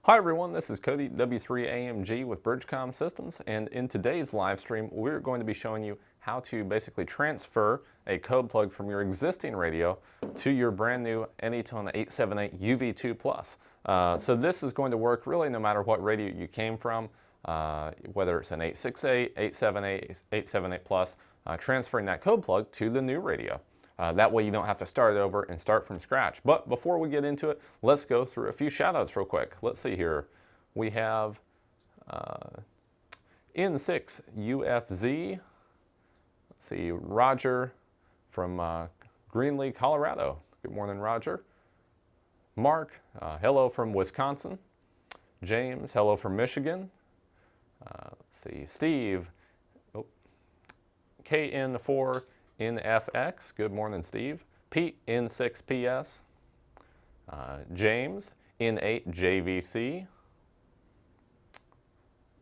Hi everyone, this is Cody W3AMG with Bridgecom Systems, and in today's live stream we're going to be showing you how to basically transfer a code plug from your existing radio to your brand new AnyTone 878UV2 Plus. So this is going to work really no matter what radio you came from, whether it's an 868, 878, 878 Plus, transferring that code plug to the new radio. That way you don't have to start it over and start from scratch. But before we get into it, let's go through a few shout-outs real quick. Let's see here. We have N6UFZ. Let's see, Roger from Greenlee, Colorado. Good morning, Roger. Mark, hello from Wisconsin. James, hello from Michigan. Let's see, Steve, KN4. NFX, good morning, Steve. Pete, N6PS. James, N8JVC.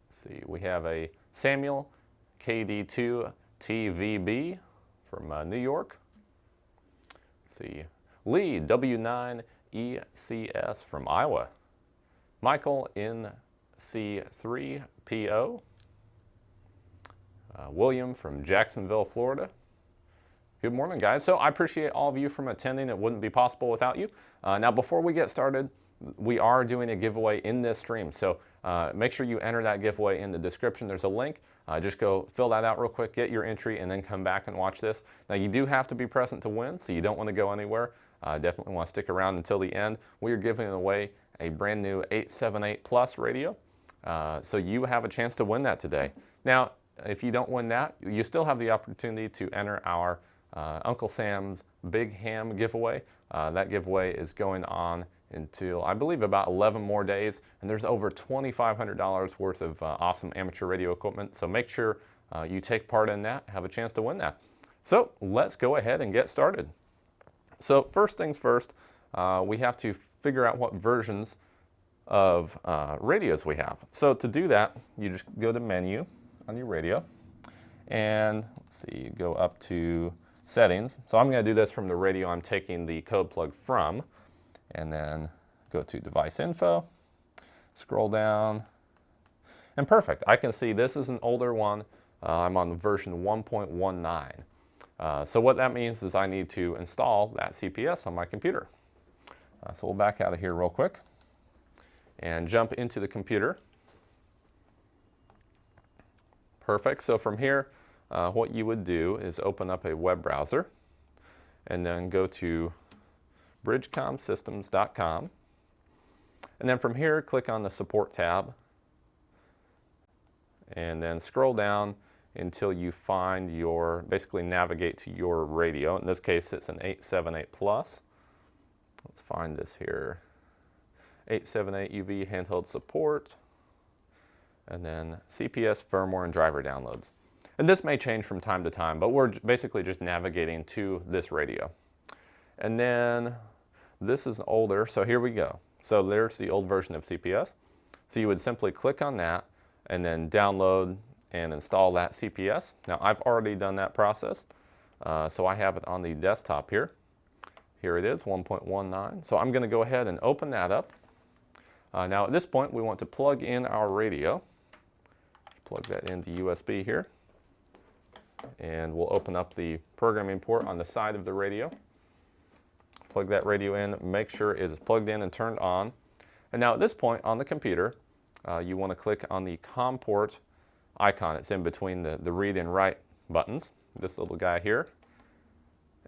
Let's see, we have a Samuel, KD2TVB from New York. Let's see, Lee, W9ECS from Iowa. Michael, NC3PO. William from Jacksonville, Florida. Good morning, guys. So I appreciate all of you from attending. It wouldn't be possible without you. Now, before we get started, we are doing a giveaway in this stream. So make sure you enter that giveaway in the description. There's a link. Just go fill that out real quick, get your entry, and then come back and watch this. Now, you do have to be present to win, so you don't want to go anywhere. Definitely want to stick around until the end. We are giving away a brand new 878 Plus radio. So you have a chance to win that today. Now, if you don't win that, you still have the opportunity to enter our Uncle Sam's Big Ham giveaway. That giveaway is going on until, I believe, about 11 more days, and there's over $2,500 worth of awesome amateur radio equipment, so make sure you take part in that, have a chance to win that. So let's go ahead and get started. So first things first, we have to figure out what versions of radios we have. So to do that, you just go to Menu on your radio, and let's see, you go up to Settings. So I'm going to do this from the radio I'm taking the code plug from, and then go to Device Info, scroll down, and perfect. I can see this is an older one. I'm on version 1.19. So what that means is I need to install that CPS on my computer. So we'll back out of here real quick and jump into the computer. Perfect. So from here, what you would do is open up a web browser and then go to bridgecomsystems.com, and then from here click on the support tab and then scroll down until you find your, basically navigate to your radio. In this case it's an 878 Plus. Let's find this here, 878UV handheld support, and then CPS firmware and driver downloads. And this may change from time to time, but we're basically just navigating to this radio. And then this is older, so here we go. So there's the old version of CPS. So you would simply click on that and then download and install that CPS. Now I've already done that process, so I have it on the desktop here. Here it is, 1.19. So I'm going to go ahead and open that up. Now at this point we want to plug in our radio. Plug that into USB here. And we'll open up the programming port on the side of the radio. Plug that radio in, make sure it is plugged in and turned on. And now at this point on the computer, you want to click on the COM port icon. It's in between the read and write buttons, this little guy here.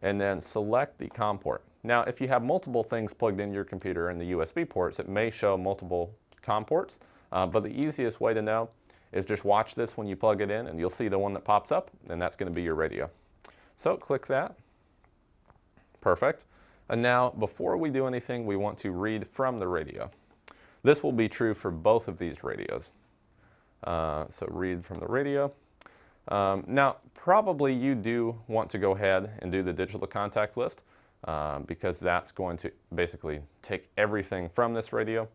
And then select the COM port. Now if you have multiple things plugged into your computer in the USB ports, it may show multiple COM ports, but the easiest way to know is just watch this when you plug it in, and you'll see the one that pops up, and that's going to be your radio. So click that. Perfect. And now before we do anything, we want to read from the radio. This will be true for both of these radios. So read from the radio. Now probably you do want to go ahead and do the digital contact list, because that's going to basically take everything from this radio,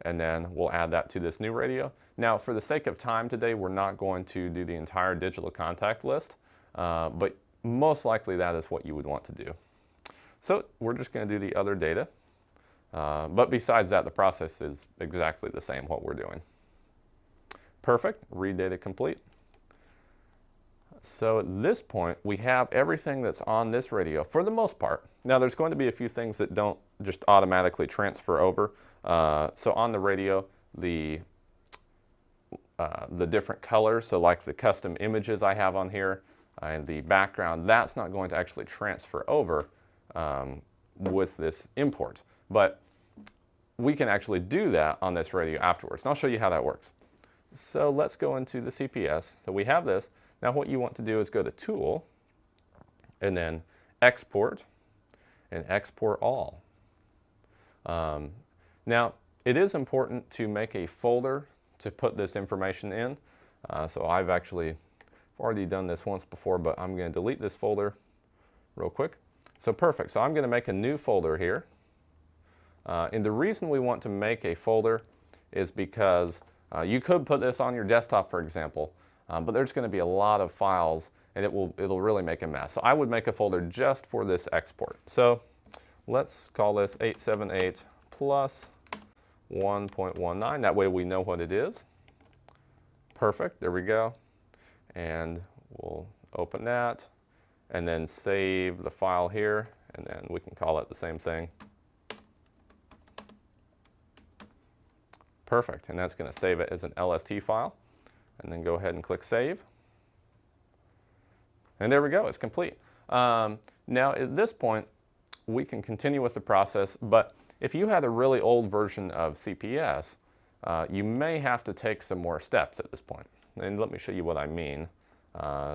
and then we'll add that to this new radio. Now, for the sake of time today, we're not going to do the entire digital contact list, but most likely that is what you would want to do. So we're just going to do the other data. But besides that, the process is exactly the same, what we're doing. Perfect, read data complete. So at this point, we have everything that's on this radio for the most part. Now there's going to be a few things that don't just automatically transfer over. So on the radio, the different colors, so like the custom images I have on here and the background, that's not going to actually transfer over with this import. But we can actually do that on this radio afterwards. And I'll show you how that works. So let's go into the CPS. So we have this. Now what you want to do is go to Tool, and then Export, and Export All. Now it is important to make a folder to put this information in. So I've already done this once before, but I'm going to delete this folder real quick. So perfect. So I'm going to make a new folder here. And the reason we want to make a folder is because you could put this on your desktop, for example, but there's going to be a lot of files and it'll really make a mess. So I would make a folder just for this export. So let's call this 878 plus 1.19. That way we know what it is. Perfect, there we go. And we'll open that and then save the file here, and then we can call it the same thing. Perfect, and that's going to save it as an LST file. And then go ahead and click Save. And there we go, it's complete. Now at this point, we can continue with the process, but if you had a really old version of CPS, you may have to take some more steps at this point. And let me show you what I mean.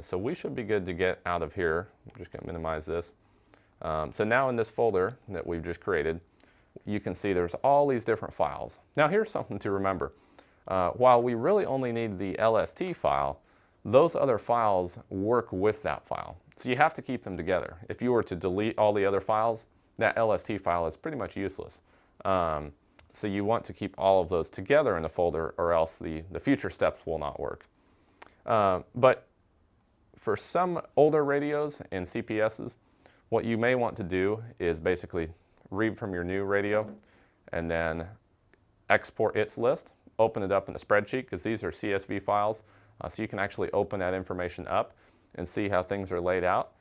So we should be good to get out of here. I'm just going to minimize this. So now in this folder that we've just created, you can see there's all these different files. Now here's something to remember. While we really only need the LST file, those other files work with that file. So you have to keep them together. If you were to delete all the other files, that LST file is pretty much useless. So you want to keep all of those together in a folder, or else the future steps will not work. But for some older radios and CPSs, what you may want to do is basically read from your new radio and then export its list, open it up in a spreadsheet, because these are CSV files. So you can actually open that information up and see how things are laid out,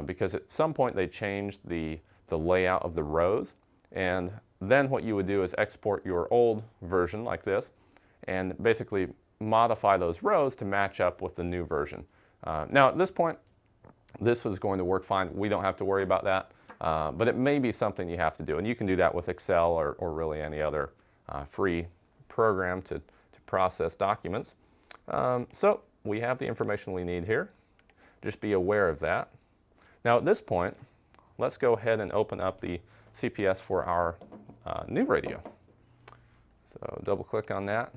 because at some point they changed the layout of the rows. And then what you would do is export your old version like this and basically modify those rows to match up with the new version. Now at this point, this is going to work fine. We don't have to worry about that, but it may be something you have to do. And you can do that with Excel or really any other free program to process documents. So we have the information we need here. Just be aware of that. Now at this point, let's go ahead and open up the CPS for our new radio. So double click on that.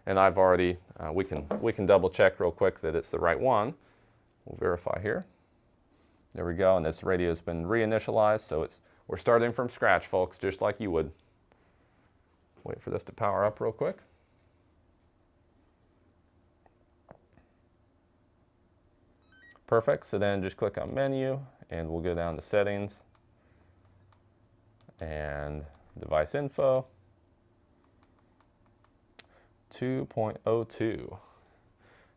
And I've already, we can double check real quick that it's the right one. We'll verify here. There we go, and this radio has been reinitialized, so we're starting from scratch, folks, just like you would. Wait for this to power up real quick. Perfect, so then just click on Menu, and we'll go down to Settings, and Device Info, 2.02.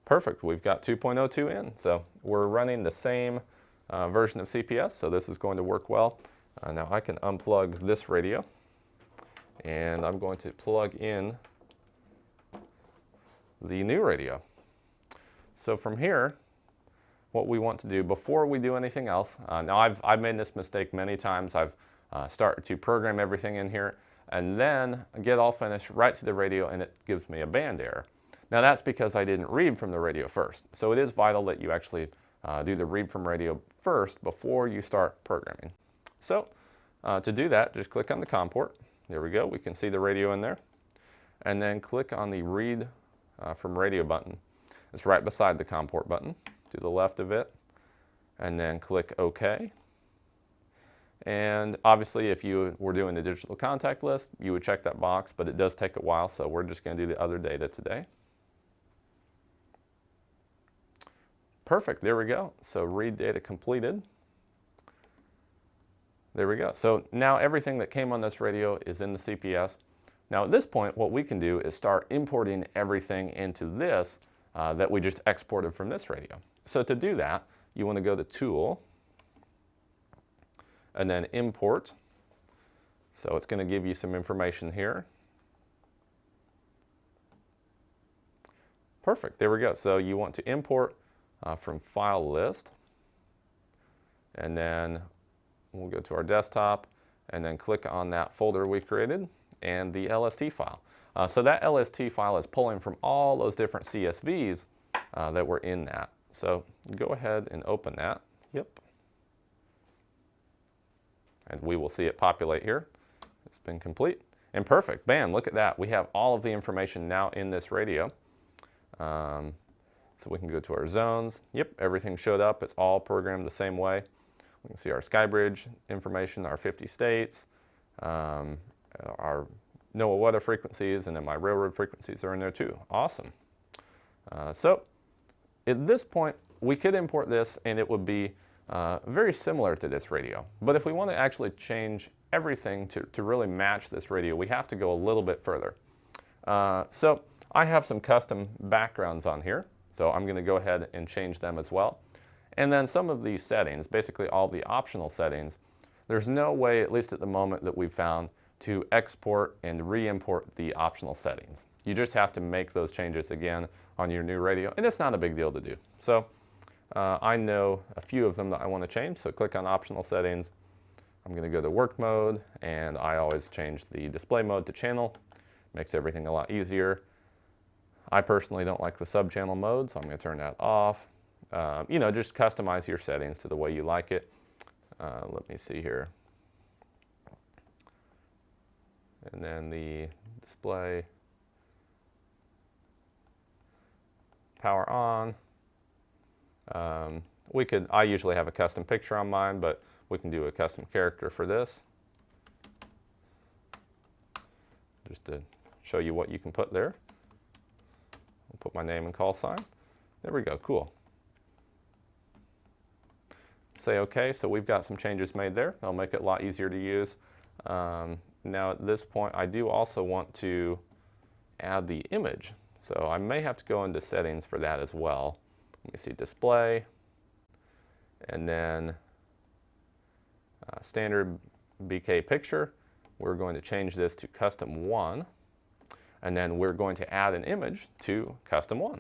Perfect, we've got 2.02 in, so we're running the same version of CPS, so this is going to work well. Now I can unplug this radio, and I'm going to plug in the new radio. So from here, what we want to do before we do anything else, now I've made this mistake many times. I've started to program everything in here and then get all finished right to the radio, and it gives me a band error. Now that's because I didn't read from the radio first. So it is vital that you actually do the read from radio first before you start programming. So to do that, just click on the COM port. There we go, we can see the radio in there. And then click on the read from radio button. It's right beside the COM port button, to the left of it. And then click OK. And obviously if you were doing the digital contact list, you would check that box, but it does take a while, so we're just going to do the other data today. Perfect, there we go. So read data completed. There we go. So now everything that came on this radio is in the CPS. Now at this point, what we can do is start importing everything into this that we just exported from this radio. So to do that, you want to go to Tool, and then Import. So it's going to give you some information here. Perfect, there we go. So you want to import from File List, and then we'll go to our desktop, and then click on that folder we created, and the LST file. So that LST file is pulling from all those different CSVs that were in that. So go ahead and open that. Yep. And we will see it populate here. It's been complete. And perfect, bam, look at that. We have all of the information now in this radio. So we can go to our zones. Yep, everything showed up. It's all programmed the same way. We can see our Skybridge information, our 50 states, our NOAA weather frequencies, and then my railroad frequencies are in there too. Awesome. So at this point, we could import this and it would be very similar to this radio. But if we want to actually change everything to really match this radio, we have to go a little bit further. So I have some custom backgrounds on here, so I'm going to go ahead and change them as well. And then some of these settings, basically all the optional settings, there's no way, at least at the moment that we've found, to export and re-import the optional settings. You just have to make those changes again on your new radio, and it's not a big deal to do. So I know a few of them that I want to change, so click on optional settings. I'm going to go to work mode, and I always change the display mode to channel. Makes everything a lot easier. I personally don't like the sub-channel mode, so I'm going to turn that off. You know, just customize your settings to the way you like it. Let me see here. And then the display, power on. I usually have a custom picture on mine, but we can do a custom character for this. Just to show you what you can put there. I'll put my name and call sign. There we go, cool. Say OK, so we've got some changes made there. That'll make it a lot easier to use. Now at this point, I do also want to add the image. So I may have to go into settings for that as well. Let me see, display, and then standard BK picture. We're going to change this to custom 1, and then we're going to add an image to custom 1.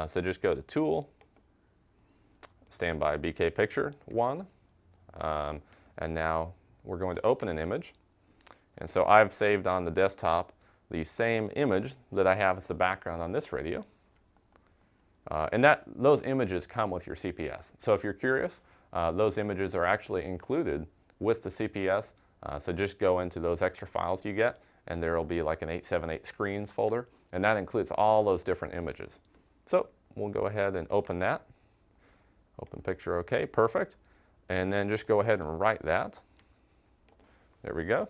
So just go to Tool, Standby BK Picture 1, and now we're going to open an image. And so I've saved on the desktop the same image that I have as the background on this radio. And those images come with your CPS. So if you're curious, those images are actually included with the CPS. So just go into those extra files you get, and there will be like an 878 screens folder, and that includes all those different images. So we'll go ahead and open that. Open picture, OK, perfect. And then just go ahead and write that. There we go.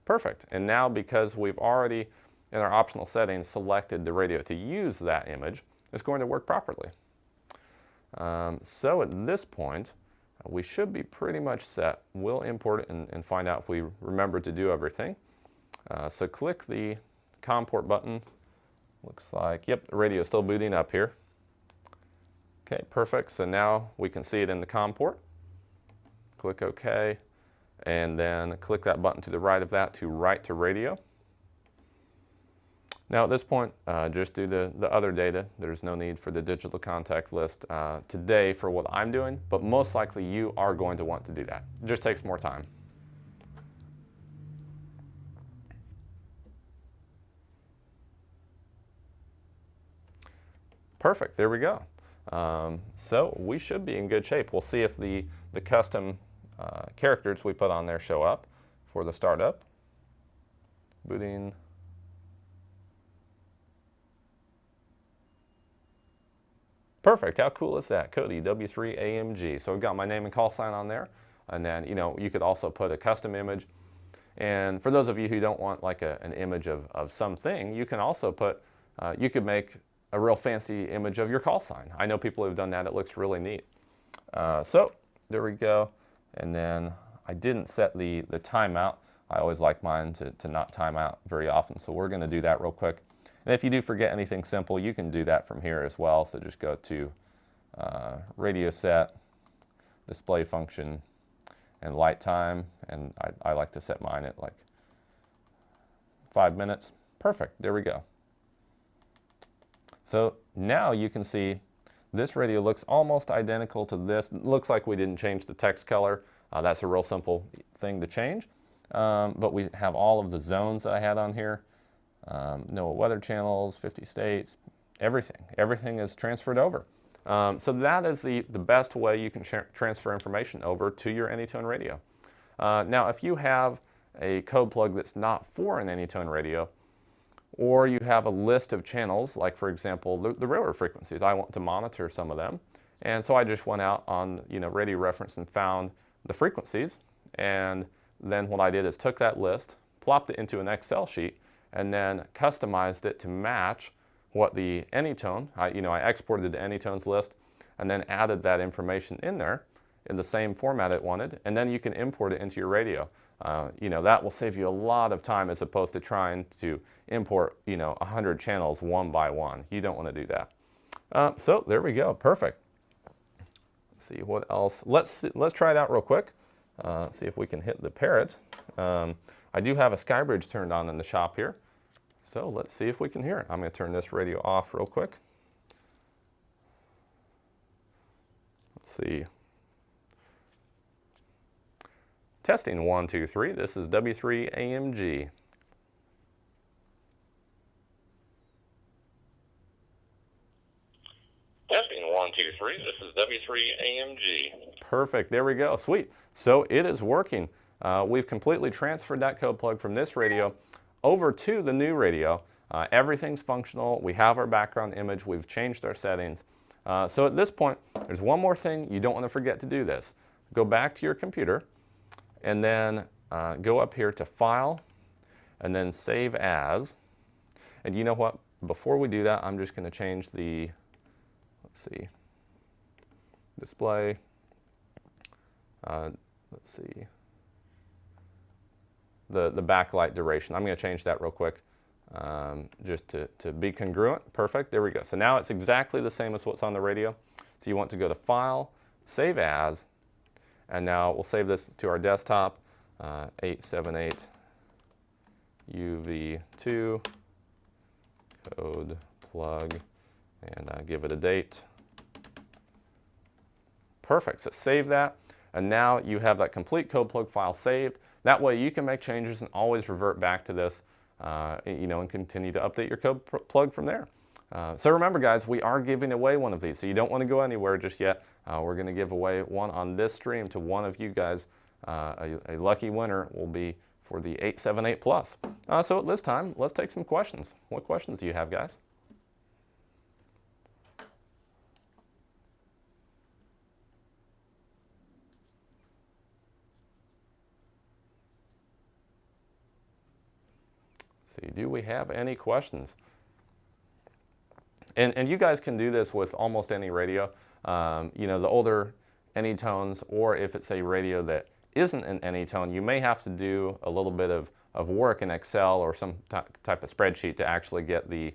Perfect. And now because we've already, in our optional settings, selected the radio to use that image, it's going to work properly. So at this point, we should be pretty much set. We'll import it and find out if we remember to do everything. So click the COM port button. Looks like, yep, the radio is still booting up here. Okay, perfect. So now we can see it in the COM port. Click OK, and then click that button to the right of that to write to radio. Now at this point, just do the other data. There's no need for the digital contact list today for what I'm doing, but most likely you are going to want to do that. It just takes more time. Perfect, there we go. So we should be in good shape. We'll see if the custom characters we put on there show up for the startup. Booting. Perfect, how cool is that? Cody W3AMG. So we've got my name and call sign on there. And then, you know, you could also put a custom image. And for those of you who don't want like an image of something, you can also put, you could make a real fancy image of your call sign. I know people who've done that. It looks really neat. So there we go. And then I didn't set the timeout. I always like mine to not time out very often, so we're going to do that real quick. And if you do forget anything simple, you can do that from here as well. So just go to radio set, display function, and light time, and I like to set mine at like 5 minutes. Perfect, there we go. So now you can see this radio looks almost identical to this. It looks like we didn't change the text color. That's a real simple thing to change. But we have all of the zones that I had on here. NOAA weather channels, 50 states, everything. Everything is transferred over. So that is the best way you can transfer information over to your AnyTone radio. Now, if you have a code plug that's not for an AnyTone radio, or you have a list of channels, like for example, the railroad frequencies, I want to monitor some of them. And so I just went out on radio reference and found the frequencies. And then what I did is took that list, plopped it into an Excel sheet, and then customized it to match what the AnyTone, I exported the AnyTone's list and then added that information in there in the same format it wanted, and then you can import it into your radio. That will save you a lot of time as opposed to trying to import 100 channels one by one. You don't want to do that. So there we go, perfect. Let's see what else. Let's try it out real quick. See if we can hit the parrot. I do have a SkyBridge turned on in the shop here, so let's see if we can hear it. I'm going to turn this radio off real quick. Let's see. Testing 1, 2, 3. This is W3AMG. Testing 1, 2, 3. This is W3AMG. Perfect. There we go. Sweet. So it is working. We've completely transferred that code plug from this radio over to the new radio. Everything's functional. We have our background image. We've changed our settings. So at this point, there's one more thing. You don't want to forget to do this. Go back to your computer and then go up here to File and then Save As. And you know what? Before we do that, I'm just going to change the, let's see, display. Let's see, the backlight duration. I'm going to change that real quick just to be congruent. Perfect. There we go. So now it's exactly the same as what's on the radio. So you want to go to File, Save As, and now we'll save this to our desktop, 878UV2, code plug, and give it a date. Perfect. So save that. And now you have that complete code plug file saved. That way you can make changes and always revert back to this, and continue to update your code plug from there. So remember guys, we are giving away one of these, so you don't want to go anywhere just yet. We're going to give away one on this stream to one of you guys. A lucky winner will be for the 878 Plus. So at this time, let's take some questions. What questions do you have, guys? See, do we have any questions? And you guys can do this with almost any radio. The older AnyTones, or if it's a radio that isn't an AnyTone, you may have to do a little bit of work in Excel or some type of spreadsheet to actually get the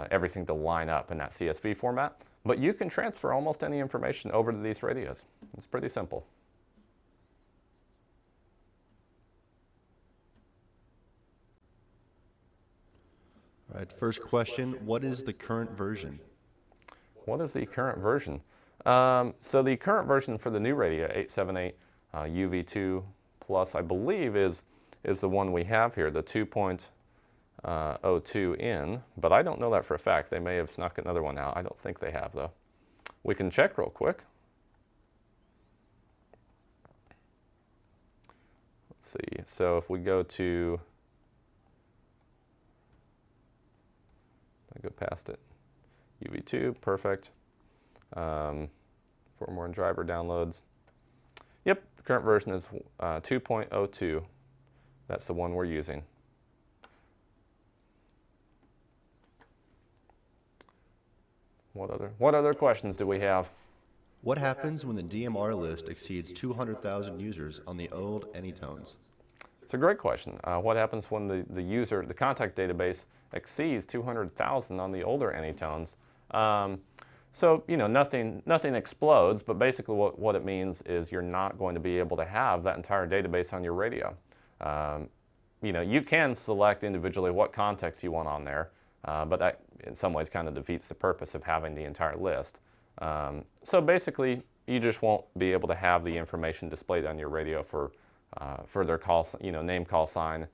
everything to line up in that CSV format. But you can transfer almost any information over to these radios. It's pretty simple. All right, first question, what is the current version? What is the current version? So the current version for the new radio, 878 UV2 Plus, I believe is the one we have here, the 2.02 in, but I don't know that for a fact. They may have snuck another one out. I don't think they have, though. We can check real quick. Let's see. So if we go to, I go past it, UV2, perfect. For more driver downloads. Yep, the current version is 2.02. That's the one we're using. What other questions do we have? What happens when the DMR list exceeds 200,000 users on the old AnyTones? It's a great question. What happens when the contact database exceeds 200,000 on the older AnyTones? So, nothing explodes, but basically what it means is you're not going to be able to have that entire database on your radio. You can select individually what contacts you want on there, but that in some ways kind of defeats the purpose of having the entire list. So basically, you just won't be able to have the information displayed on your radio for their call, name, call sign.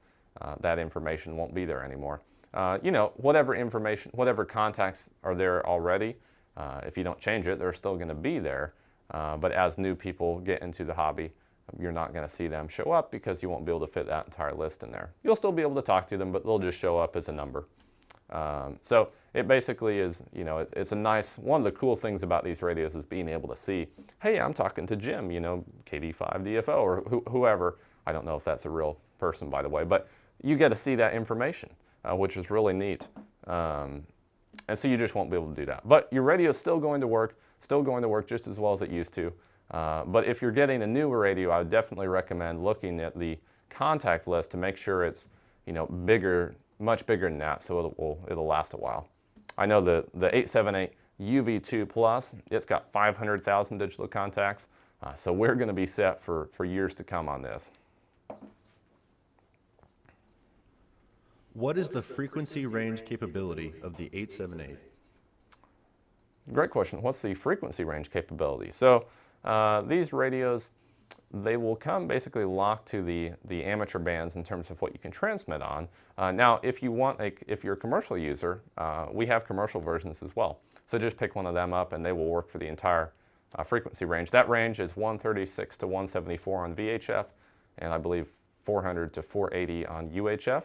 That information won't be there anymore. Whatever information, whatever contacts are there already, if you don't change it, they're still going to be there. But as new people get into the hobby, you're not going to see them show up because you won't be able to fit that entire list in there. You'll still be able to talk to them, but they'll just show up as a number. So it basically is, it's a nice, one of the cool things about these radios is being able to see, hey, I'm talking to Jim, KD5DFO or whoever. I don't know if that's a real person, by the way, but you get to see that information, which is really neat. And so you just won't be able to do that. But your radio is still going to work just as well as it used to. But if you're getting a newer radio, I would definitely recommend looking at the contact list to make sure it's, bigger, much bigger than that, so it'll last a while. I know the 878UV2 Plus, it's got 500,000 digital contacts, so we're going to be set for years to come on this. What is the frequency range capability of the 878? Great question. What's the frequency range capability? So these radios, they will come basically locked to the amateur bands in terms of what you can transmit on. Now, if you're a commercial user, we have commercial versions as well. So just pick one of them up and they will work for the entire frequency range. That range is 136 to 174 on VHF, and I believe 400 to 480 on UHF.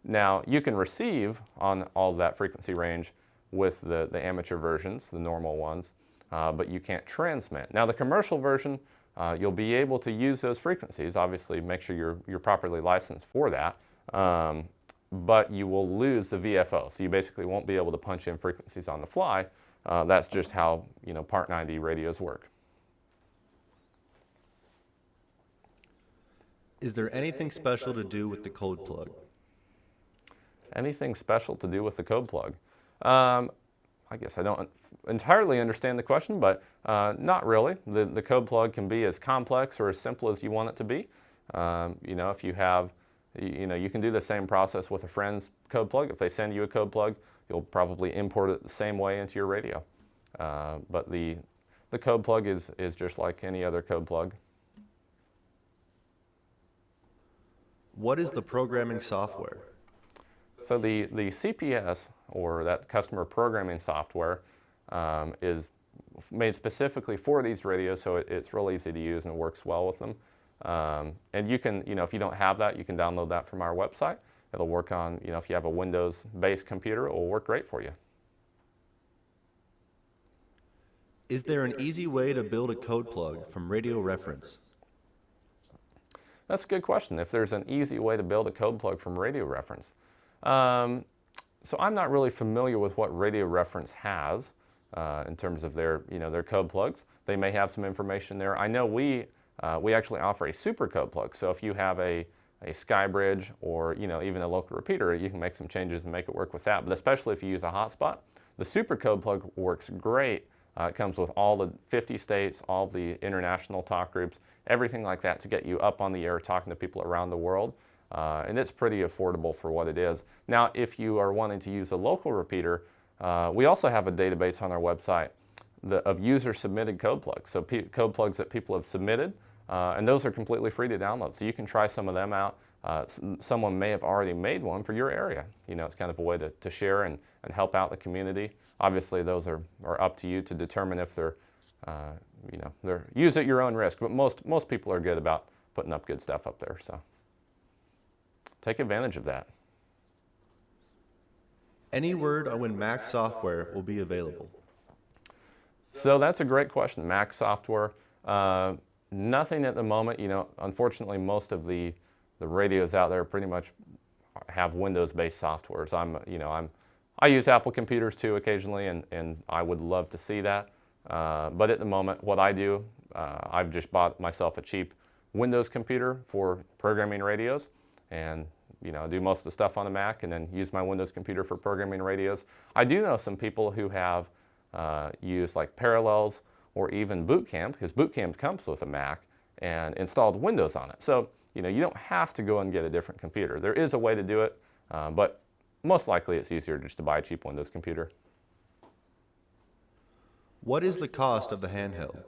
Now, you can receive on all of that frequency range with the amateur versions, the normal ones, but you can't transmit. Now, the commercial version, you'll be able to use those frequencies. Obviously, make sure you're properly licensed for that, but you will lose the VFO. So you basically won't be able to punch in frequencies on the fly. That's just how Part 90 radios work. Is there anything special to do with the code plug? Anything special to do with the code plug? I guess I don't entirely understand the question, but not really. The code plug can be as complex or as simple as you want it to be. If you have, you can do the same process with a friend's code plug. If they send you a code plug, you'll probably import it the same way into your radio. But the code plug is just like any other code plug. What is the programming software? So the CPS, or that customer programming software, is made specifically for these radios, so it's real easy to use and it works well with them. And you can, if you don't have that, you can download that from our website. It'll work on, if you have a Windows-based computer, it will work great for you. Is there an easy way to build a code plug from radio reference? That's a good question. If there's an easy way to build a code plug from radio reference. So I'm not really familiar with what radio reference has in terms of their code plugs. They may have some information there. I know we actually offer a super code plug. So if you have a SkyBridge or even a local repeater, you can make some changes and make it work with that. But especially if you use a hotspot, the super code plug works great. It comes with all the 50 states, all the international talk groups, everything like that to get you up on the air talking to people around the world. And it's pretty affordable for what it is. Now, if you are wanting to use a local repeater, we also have a database on our website of user-submitted code plugs. So code plugs that people have submitted, and those are completely free to download. So you can try some of them out. Someone may have already made one for your area. It's kind of a way to share and help out the community. Obviously, those are up to you to determine if they're use at your own risk. But most people are good about putting up good stuff up there. So take advantage of that. Any word on when Mac software will be available? So that's a great question. Mac software, nothing at the moment. Unfortunately, most of the radios out there pretty much have Windows-based softwares. I use Apple computers too occasionally, and I would love to see that. But at the moment, what I do, I've just bought myself a cheap Windows computer for programming radios, and do most of the stuff on the Mac, and then use my Windows computer for programming radios. I do know some people who have used like Parallels or even Boot Camp, because Boot Camp comes with a Mac, and installed Windows on it. So you don't have to go and get a different computer. There is a way to do it, but most likely it's easier just to buy a cheap Windows computer. What is the cost of the handheld?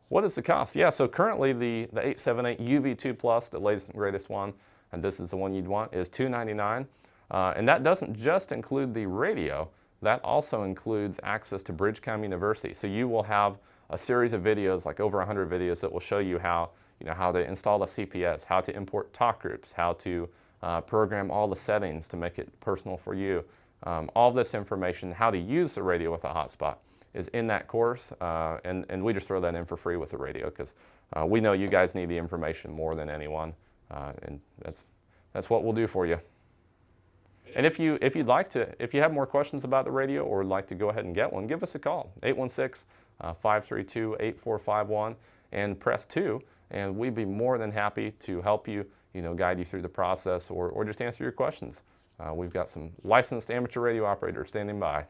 What is the cost? Yeah, so currently the 878UV2 Plus, the latest and greatest one, and this is the one you'd want, is $299. And that doesn't just include the radio, that also includes access to Bridgecom University. So you will have a series of videos, like over 100 videos, that will show you how to install a CPS, how to import talk groups, how to program all the settings to make it personal for you. All this information, how to use the radio with a hotspot, is in that course, and we just throw that in for free with the radio, because we know you guys need the information more than anyone, and that's what we'll do for you. And if you have more questions about the radio or would like to go ahead and get one, give us a call, 816-532-8451, and press 2, and we'd be more than happy to help you, guide you through the process, or just answer your questions. We've got some licensed amateur radio operators standing by.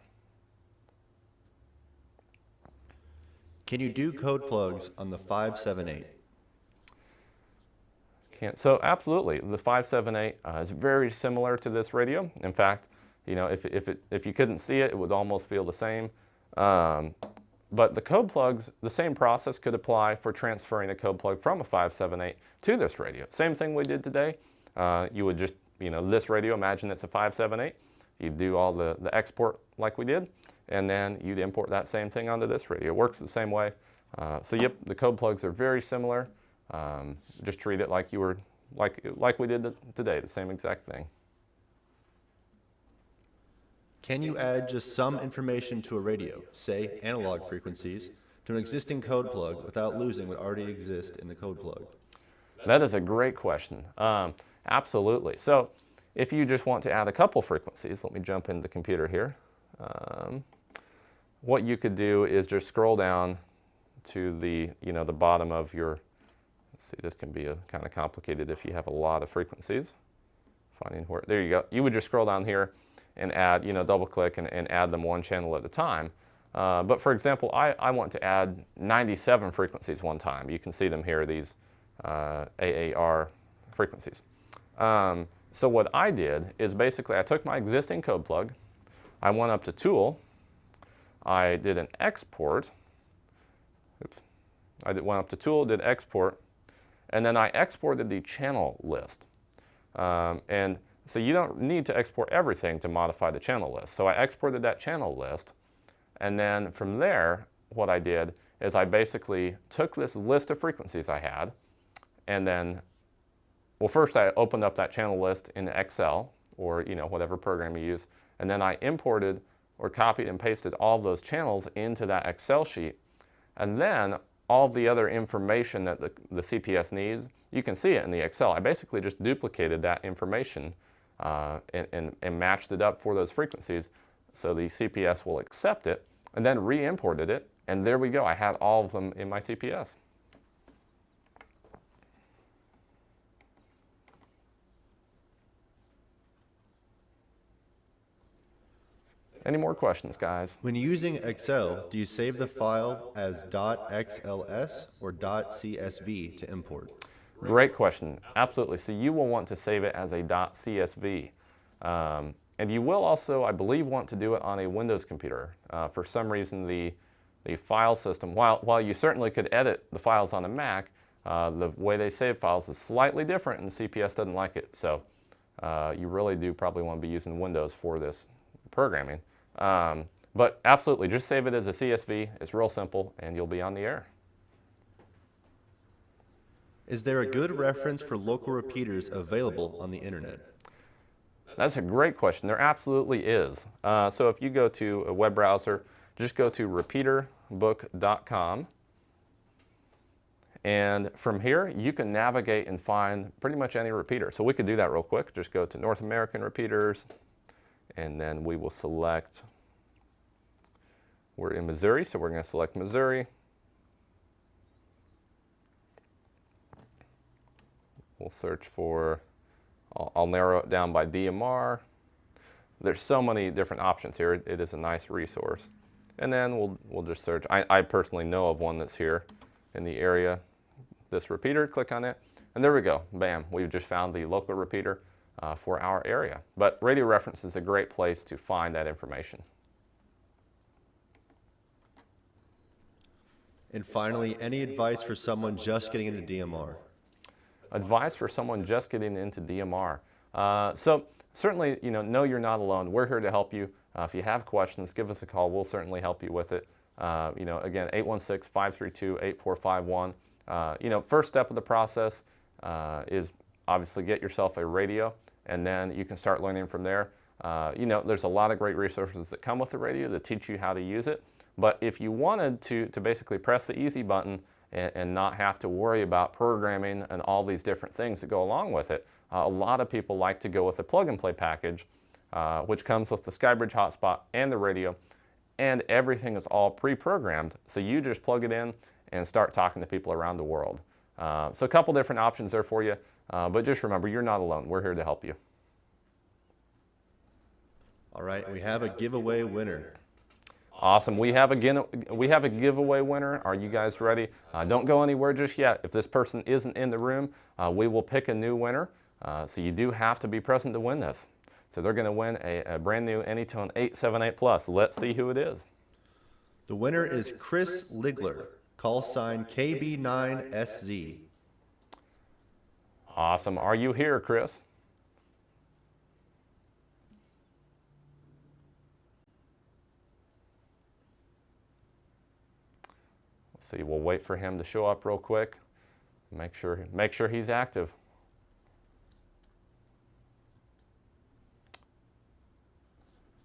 Can you do code plugs on the 578? So absolutely, the 578 is very similar to this radio. In fact, if you couldn't see it, it would almost feel the same. But the code plugs, the same process could apply for transferring a code plug from a 578 to this radio. Same thing we did today. You would just, this radio, imagine it's a 578. You'd do all the export like we did, and then you'd import that same thing onto this radio. It works the same way. So yep, the code plugs are very similar. Just treat it like we did today, the same exact thing. Can you add just some information to a radio, say analog frequencies, to an existing code plug without losing what already exists in the code plug? That is a great question. Absolutely. So if you just want to add a couple frequencies, let me jump into the computer here. What you could do is just scroll down to the bottom of your. Let's see, this can be kind of complicated if you have a lot of frequencies. Finding where, there you go. You would just scroll down here and add, double click and add them one channel at a time. But for example, I want to add 97 frequencies one time. You can see them here, these AAR frequencies. So what I did is basically I took my existing code plug, I went up to Tool, I did an export, went up to Tool, did export, and then I exported the channel list. And so you don't need to export everything to modify the channel list. So I exported that channel list, and then from there, what I did is I basically took this list of frequencies I had, and then, well, first I opened up that channel list in Excel, or whatever program you use, and then I imported or copied and pasted all of those channels into that Excel sheet, and then all the other information that the CPS needs, you can see it in the Excel. I basically just duplicated that information and matched it up for those frequencies, so the CPS will accept it, and then re-imported it, and there we go. I had all of them in my CPS. Any more questions, guys? When using Excel, do you save the file as .xls or .csv to import? Great question. Absolutely. So you will want to save it as a .csv. And you will also, I believe, want to do it on a Windows computer. For some reason, the file system, while you certainly could edit the files on a Mac, the way they save files is slightly different, and CPS doesn't like it. So you really do probably want to be using Windows for this programming. But absolutely, just save it as a CSV. It's real simple, and you'll be on the air. Is there a good reference for local repeaters available on the internet? That's a great question. There absolutely is. So if you go to a web browser, just go to repeaterbook.com. And from here, you can navigate and find pretty much any repeater. So we could do that real quick. Just go to North American repeaters, and then we will select We're in Missouri, so we're going to select Missouri. We'll search for, I'll narrow it down by DMR. There's so many different options here. It is a nice resource. And then we'll just search. I personally know of one that's here in the area. This repeater, click on it, and there we go. Bam, we've just found the local repeater for our area. But Radio Reference is a great place to find that information. And finally, any advice for someone just getting into DMR? Advice for someone just getting into DMR. So certainly, know you're not alone. We're here to help you. If you have questions, give us a call. We'll certainly help you with it. Again, 816-532-8451. First step of the process is obviously get yourself a radio, and then you can start learning from there. There's a lot of great resources that come with the radio that teach you how to use it. But if you wanted to basically press the easy button and not have to worry about programming and all these different things that go along with it, a lot of people like to go with a plug-and-play package, which comes with the SkyBridge hotspot and the radio, and everything is all pre-programmed. So you just plug it in and start talking to people around the world. So a couple different options there for you, but just remember, you're not alone. We're here to help you. All right, we have a giveaway winner. Awesome. We have a giveaway winner. Are you guys ready? Don't go anywhere just yet. If this person isn't in the room, we will pick a new winner. So you do have to be present to win this. So they're going to win a brand new AnyTone 878 Plus. Let's see who it is. The winner is Chris Ligler, call sign KB9SZ. Awesome. Are you here, Chris? So we'll wait for him to show up real quick. Make sure he's active.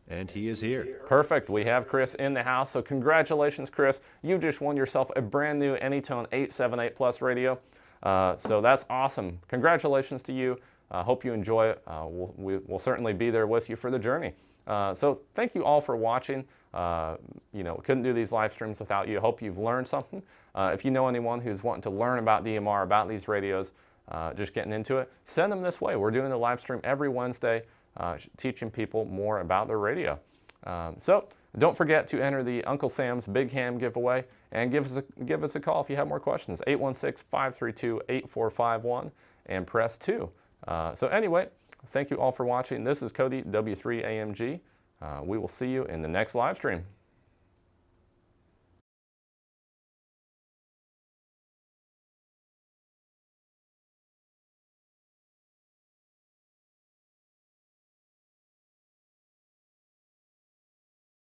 And he is here. Perfect. We have Chris in the house. So congratulations, Chris. You just won yourself a brand new AnyTone 878 Plus radio. So that's awesome. Congratulations to you. Hope you enjoy it. We'll certainly be there with you for the journey. So thank you all for watching. Couldn't do these live streams without you. Hope you've learned something. If you know anyone who's wanting to learn about DMR, about these radios, just getting into it, send them this way. We're doing a live stream every Wednesday, teaching people more about their radio. So don't forget to enter the Uncle Sam's Big Ham giveaway, and give us a call if you have more questions. 816-532-8451 and press 2. So anyway, thank you all for watching. This is Cody W3AMG. We will see you in the next live stream.